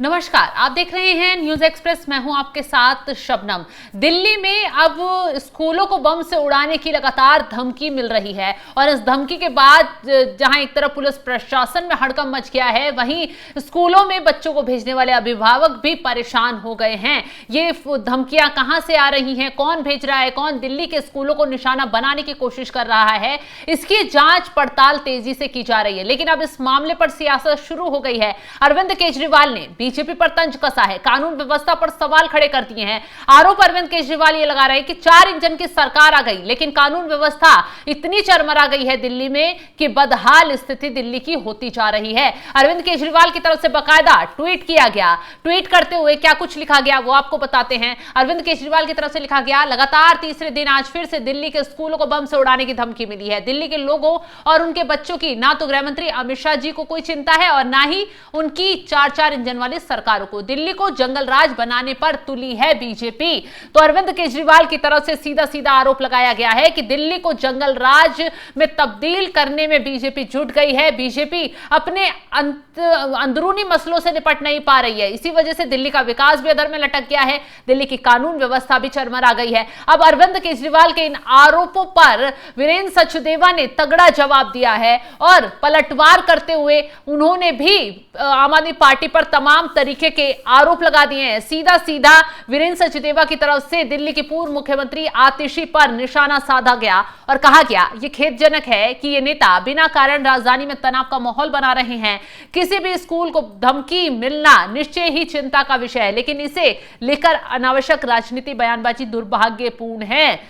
नमस्कार, आप देख रहे हैं न्यूज एक्सप्रेस। मैं हूं आपके साथ शबनम। दिल्ली में अब स्कूलों को बम से उड़ाने की लगातार धमकी मिल रही है और इस धमकी के बाद जहां एक तरफ पुलिस प्रशासन में हड़कंप मच गया है, वहीं स्कूलों में बच्चों को भेजने वाले अभिभावक भी परेशान हो गए हैं। ये धमकियां कहां से आ रही हैं, कौन भेज रहा है, कौन दिल्ली के स्कूलों को निशाना बनाने की कोशिश कर रहा है, इसकी जांच पड़ताल तेजी से की जा रही है। लेकिन अब इस मामले पर सियासत शुरू हो गई है। अरविंद केजरीवाल ने बीजेपी पर तंज कसा है, कानून व्यवस्था पर सवाल खड़े कर दिए हैं। आरोप अरविंद केजरीवाल ये लगा रहे हैं कि 4 इंजन की सरकार आ गई, लेकिन कानून व्यवस्था इतनी चरमरा गई है दिल्ली में कि बदहाल स्थिति दिल्ली की होती जा रही है। अरविंद केजरीवाल की तरफ से बाकायदा ट्वीट किया गया। ट्वीट करते हुए क्या कुछ लिखा गया वो आपको बताते हैं। अरविंद केजरीवाल की तरफ से लिखा गया, लगातार तीसरे दिन आज फिर से दिल्ली के स्कूलों को बम से उड़ाने की धमकी मिली है। दिल्ली के लोगों और उनके बच्चों की ना तो गृह मंत्री अमित शाह जी को कोई चिंता है और ना ही उनकी 4 इंजन वाली सरकारों को। दिल्ली को जंगल राज बनाने पर तुली है बीजेपी। तो अरविंद केजरीवाल की तरफ से सीधा सीधा आरोप लगाया गया है कि दिल्ली को जंगल राज में तब्दील करने में बीजेपी जुट गई है। बीजेपी अपने अंदरूनी मसलों से निपट नहीं पा रही है, इसी वजह से दिल्ली का विकास भी अधर में लटक गया है, दिल्ली की कानून व्यवस्था भी चरमरा गई है। अब अरविंद केजरीवाल के इन आरोपों पर वीरेंद्र सचदेवा ने तगड़ा जवाब दिया है और पलटवार करते हुए उन्होंने भी आम आदमी पार्टी पर तमाम तरीके के आरोप लगा दिए हैं। सीधा सीधा वीरेंद्र सचदेवा की तरफ से दिल्ली की पूर्व मुख्यमंत्री आतिशी पर निशाना साधा गया और कहा गया, यह खेदजनक है कि ये नेता बिना कारण राजधानी में तनाव का माहौल बना रहे हैं। किसी भी स्कूल को धमकी मिलना निश्चय ही चिंता का विषय है, लेकिन इसे लेकर अनावश्यक राजनीति बयानबाजी दुर्भाग्यपूर्ण है।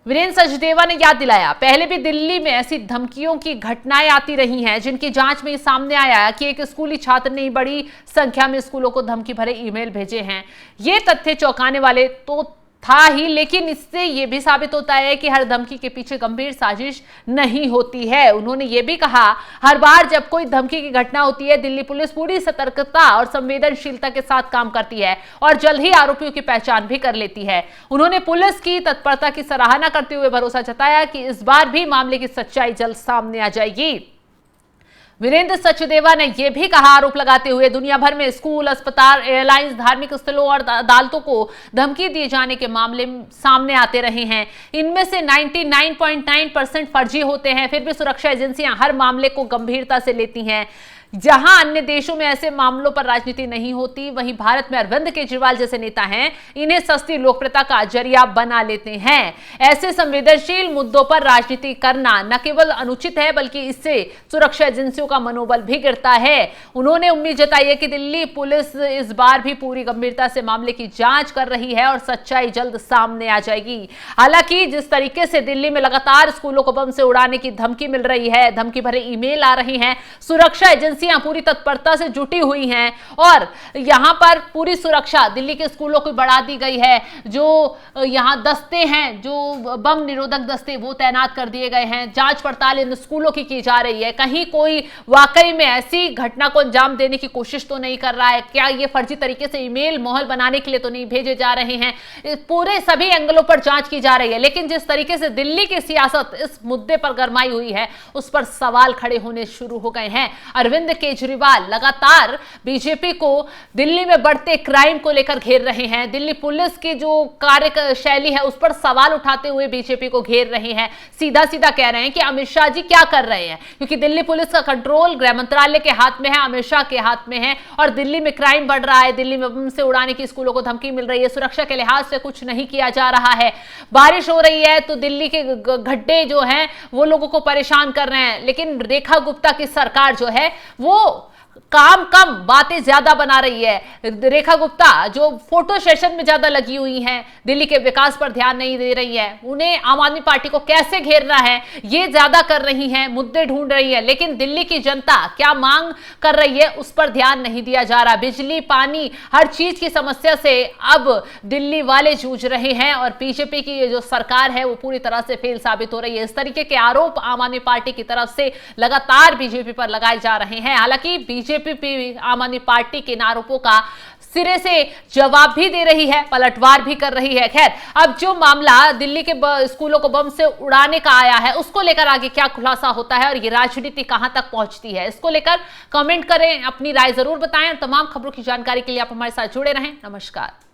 वीरेंद्र सचदेवा ने याद दिलाया, पहले भी दिल्ली में ऐसी धमकियों की घटनाएं आती रही हैं, जिनकी जांच में सामने आया कि एक स्कूली छात्र ने बड़ी संख्या में स्कूलों को धमकी भरे ईमेल भेजे हैं। ये तथ्य चौंकाने वाले तो था ही, लेकिन इससे यह भी साबित होता है कि हर धमकी के पीछे गंभीर साजिश नहीं होती है। उन्होंने यह भी कहा, हर बार जब कोई धमकी की घटना होती है, दिल्ली पुलिस पूरी सतर्कता और संवेदनशीलता के साथ काम करती है और जल्द ही आरोपियों की पहचान भी कर लेती है। उन्होंने पुलिस की तत्परता की सराहना करते हुए भरोसा जताया कि इस बार भी मामले की सच्चाई जल्द सामने आ जाएगी। वीरेंद्र सचदेवा ने यह भी कहा, आरोप लगाते हुए, दुनिया भर में स्कूल, अस्पताल, एयरलाइंस, धार्मिक स्थलों और अदालतों को धमकी दिए जाने के मामले सामने आते रहे हैं। इनमें से 99.9% फर्जी होते हैं, फिर भी सुरक्षा एजेंसियां हर मामले को गंभीरता से लेती हैं। जहां अन्य देशों में ऐसे मामलों पर राजनीति नहीं होती, वहीं भारत में अरविंद केजरीवाल जैसे नेता हैं, इन्हें सस्ती लोकप्रियता का जरिया बना लेते हैं। ऐसे संवेदनशील मुद्दों पर राजनीति करना न केवल अनुचित है, बल्कि इससे सुरक्षा एजेंसियों का मनोबल भी गिरता है। उन्होंने उम्मीद जताई है कि दिल्ली पुलिस इस बार भी पूरी गंभीरता से मामले की जांच कर रही है और सच्चाई जल्द सामने आ जाएगी। हालांकि जिस तरीके से दिल्ली में लगातार स्कूलों को बम से उड़ाने की धमकी मिल रही है, धमकी भरे ईमेल आ रही हैं, सुरक्षा एजेंसी पूरी तत्परता से जुटी हुई हैं और यहां पर पूरी सुरक्षा दिल्ली के स्कूलों को बढ़ा दी गई है। जो यहां दस्ते हैं, जो बम निरोधक दस्ते, वो तैनात कर दिए गए हैं। जांच पड़ताल इन स्कूलों की जा रही है। कहीं कोई वाकई में ऐसी घटना को अंजाम देने की कोशिश तो नहीं कर रहा है, क्या ये फर्जी तरीके से ईमेल माहौल बनाने के लिए तो नहीं भेजे जा रहे हैं। पूरे सभी एंगलों पर जांच की जा रही है, लेकिन जिस तरीके से दिल्ली की सियासत इस मुद्दे पर गरमाई हुई है, उस पर सवाल खड़े होने शुरू हो गए हैं। अरविंद केजरीवाल लगातार बीजेपी को दिल्ली में बढ़ते क्राइम को लेकर घेर रहे हैं। दिल्ली पुलिस की जो कार्यशैली है उस पर सवाल उठाते हुए बीजेपी को घेर रहे हैं। सीधा सीधा कह रहे हैं कि अमित शाह जी क्या कर रहे हैं, क्योंकि दिल्ली पुलिस का कंट्रोल गृह मंत्रालय के हाथ में है, अमित शाह के हाथ में है और दिल्ली में क्राइम बढ़ रहा है। दिल्ली में बम से उड़ाने की स्कूलों को धमकी मिल रही है, सुरक्षा के लिहाज से कुछ नहीं किया जा रहा है। बारिश हो रही है तो दिल्ली के गड्ढे जो हैं वो लोगों को परेशान कर रहे हैं, लेकिन रेखा गुप्ता की सरकार जो है वो काम कम बातें ज्यादा बना रही है। रेखा गुप्ता जो फोटो सेशन में ज्यादा लगी हुई हैं, दिल्ली के विकास पर ध्यान नहीं दे रही है। उन्हें आम आदमी पार्टी को कैसे घेरना है ये ज्यादा कर रही हैं, मुद्दे ढूंढ रही है, लेकिन दिल्ली की जनता क्या मांग कर रही है उस पर ध्यान नहीं दिया जा रहा। बिजली, पानी, हर चीज की समस्या से अब दिल्ली वाले जूझ रहे हैं और बीजेपी की जो सरकार है वो पूरी तरह से फेल साबित हो रही है। इस तरीके के आरोप आम आदमी पार्टी की तरफ से लगातार बीजेपी पर लगाए जा रहे हैं। हालांकि बीजेपी बीजेपी भी आम आदमी पार्टी के इन आरोपों का सिरे से जवाब भी दे रही है, पलटवार भी कर रही है। खैर, अब जो मामला दिल्ली के स्कूलों को बम से उड़ाने का आया है, उसको लेकर आगे क्या खुलासा होता है और ये राजनीति कहां तक पहुंचती है, इसको लेकर कमेंट करें, अपनी राय जरूर बताएं और तमाम खबरों की जानकारी के लिए आप हमारे साथ जुड़े रहें। नमस्कार।